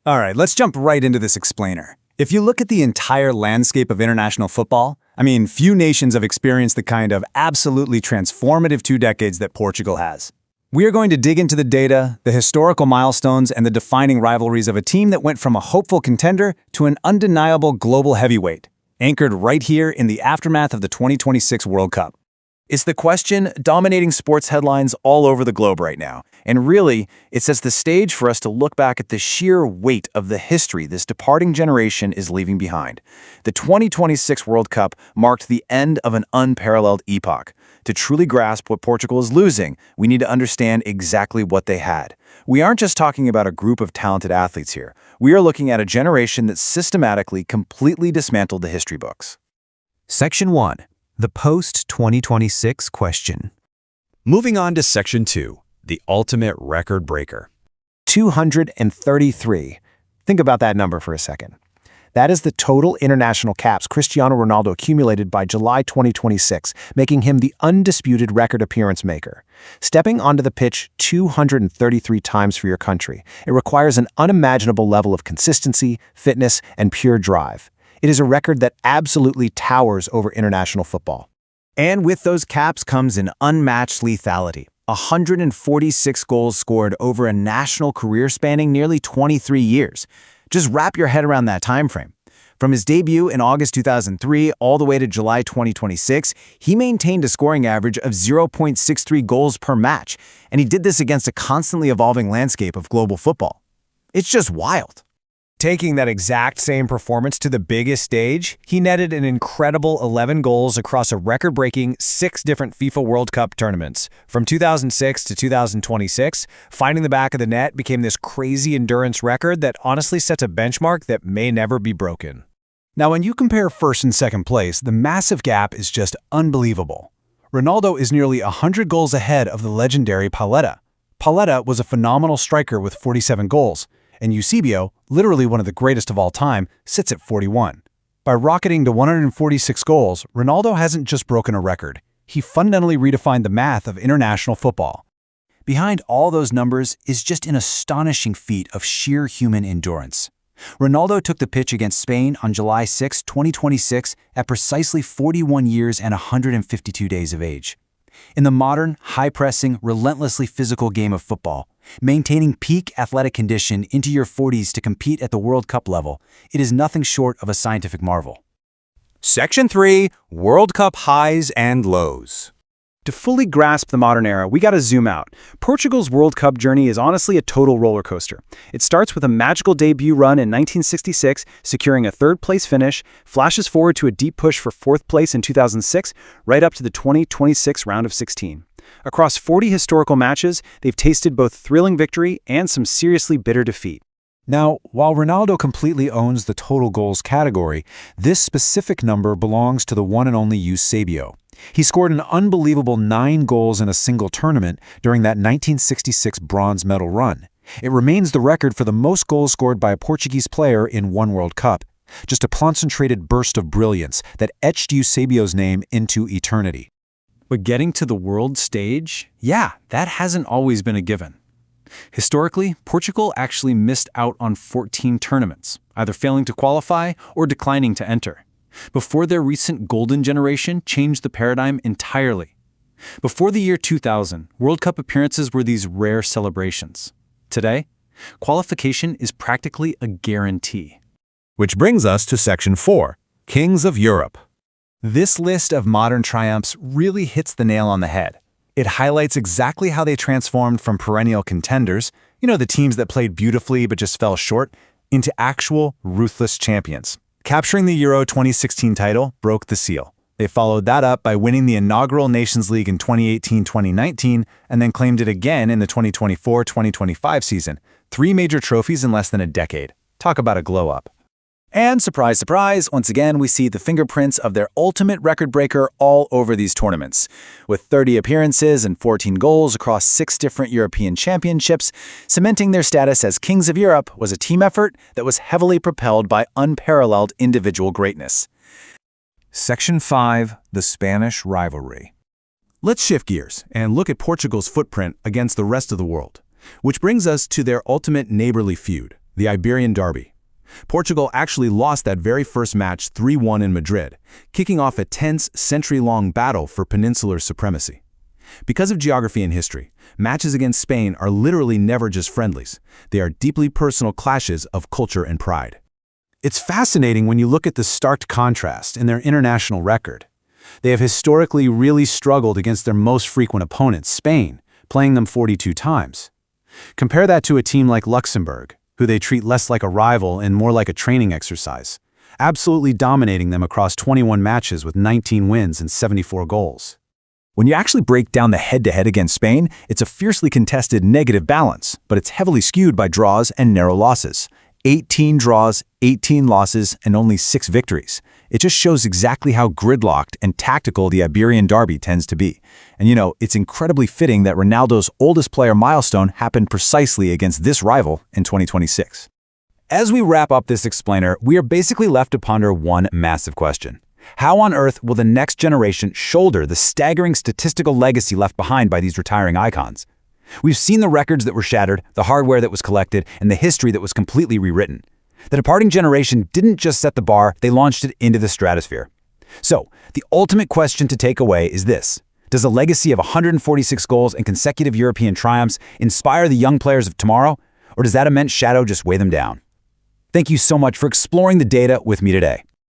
All right, let's jump right into this explainer. If you look at the entire landscape of international football, few nations have experienced the kind of absolutely transformative 2 decades that Portugal has. We are going to dig into the data, the historical milestones, and the defining rivalries of a team that went from a hopeful contender to an undeniable global heavyweight, anchored right here in the aftermath of the 2026 World Cup. It's the question dominating sports headlines all over the globe right now. And really, it sets the stage for us to look back at the sheer weight of the history this departing generation is leaving behind. The 2026 World Cup marked the end of an unparalleled epoch. To truly grasp what Portugal is losing, we need to understand exactly what they had. We aren't just talking about a group of talented athletes here. We are looking at a generation that systematically, completely dismantled the history books. Section 1. The post-2026 question. Moving on to Section 2, the ultimate record breaker. 233. Think about that number for a second. That is the total international caps Cristiano Ronaldo accumulated by July 2026, making him the undisputed record appearance maker. Stepping onto the pitch 233 times for your country, it requires an unimaginable level of consistency, fitness, and pure drive. It is a record that absolutely towers over international football. And with those caps comes an unmatched lethality. 146 goals scored over a national career spanning nearly 23 years. Just wrap your head around that time frame. From his debut in August 2003 all the way to July 2026, he maintained a scoring average of 0.63 goals per match, and he did this against a constantly evolving landscape of global football. It's just wild. Taking that exact same performance to the biggest stage, he netted an incredible 11 goals across a record-breaking 6 different FIFA World Cup tournaments. From 2006 to 2026, finding the back of the net became this crazy endurance record that honestly sets a benchmark that may never be broken. Now, when you compare first and second place, the massive gap is just unbelievable. Ronaldo is nearly 100 goals ahead of the legendary Pauleta. Pauleta was a phenomenal striker with 47 goals, and Eusebio, literally one of the greatest of all time, sits at 41. By rocketing to 146 goals, Ronaldo hasn't just broken a record. He fundamentally redefined the math of international football. Behind all those numbers is just an astonishing feat of sheer human endurance. Ronaldo took the pitch against Spain on July 6, 2026, at precisely 41 years and 152 days of age. In the modern, high-pressing, relentlessly physical game of football, maintaining peak athletic condition into your 40s to compete at the World Cup level, it is nothing short of a scientific marvel. Section 3, World Cup highs and lows. To fully grasp the modern era, we gotta zoom out. Portugal's World Cup journey is honestly a total roller coaster. It starts with a magical debut run in 1966, securing a third-place finish, flashes forward to a deep push for 4th place in 2006, right up to the 2026 round of 16. Across 40 historical matches, they've tasted both thrilling victory and some seriously bitter defeat. Now, while Ronaldo completely owns the total goals category, this specific number belongs to the one and only Eusebio. He scored an unbelievable 9 goals in a single tournament during that 1966 bronze medal run. It remains the record for the most goals scored by a Portuguese player in one World Cup. Just a concentrated burst of brilliance that etched Eusebio's name into eternity. But getting to the world stage, that hasn't always been a given. Historically, Portugal actually missed out on 14 tournaments, either failing to qualify or declining to enter, before their recent golden generation changed the paradigm entirely. Before the year 2000, World Cup appearances were these rare celebrations. Today, qualification is practically a guarantee. Which brings us to Section 4, Kings of Europe. This list of modern triumphs really hits the nail on the head. It highlights exactly how they transformed from perennial contenders, the teams that played beautifully but just fell short, into actual ruthless champions. Capturing the Euro 2016 title broke the seal. They followed that up by winning the inaugural Nations League in 2018-2019 and then claimed it again in the 2024-2025 season. 3 major trophies in less than a decade. Talk about a glow-up. And surprise, surprise, once again we see the fingerprints of their ultimate record breaker all over these tournaments. With 30 appearances and 14 goals across 6 different European championships, cementing their status as Kings of Europe was a team effort that was heavily propelled by unparalleled individual greatness. Section 5, the Spanish rivalry. Let's shift gears and look at Portugal's footprint against the rest of the world, which brings us to their ultimate neighborly feud, The Iberian Derby. Portugal actually lost that very first match 3-1 in Madrid, kicking off a tense, century-long battle for peninsular supremacy. Because of geography and history, matches against Spain are literally never just friendlies. They are deeply personal clashes of culture and pride. It's fascinating when you look at the stark contrast in their international record. They have historically really struggled against their most frequent opponent, Spain, playing them 42 times. Compare that to a team like Luxembourg, who they treat less like a rival and more like a training exercise, absolutely dominating them across 21 matches with 19 wins and 74 goals. When you actually break down the head-to-head against Spain, it's a fiercely contested negative balance, but it's heavily skewed by draws and narrow losses. 18 draws, 18 losses, and only 6 victories. It just shows exactly how gridlocked and tactical the Iberian Derby tends to be. And it's incredibly fitting that Ronaldo's oldest player milestone happened precisely against this rival in 2026. As we wrap up this explainer, we are basically left to ponder one massive question. How on earth will the next generation shoulder the staggering statistical legacy left behind by these retiring icons? We've seen the records that were shattered, the hardware that was collected, and the history that was completely rewritten. The departing generation didn't just set the bar, they launched it into the stratosphere. So, the ultimate question to take away is this. Does a legacy of 146 goals and consecutive European triumphs inspire the young players of tomorrow, or does that immense shadow just weigh them down? Thank you so much for exploring the data with me today.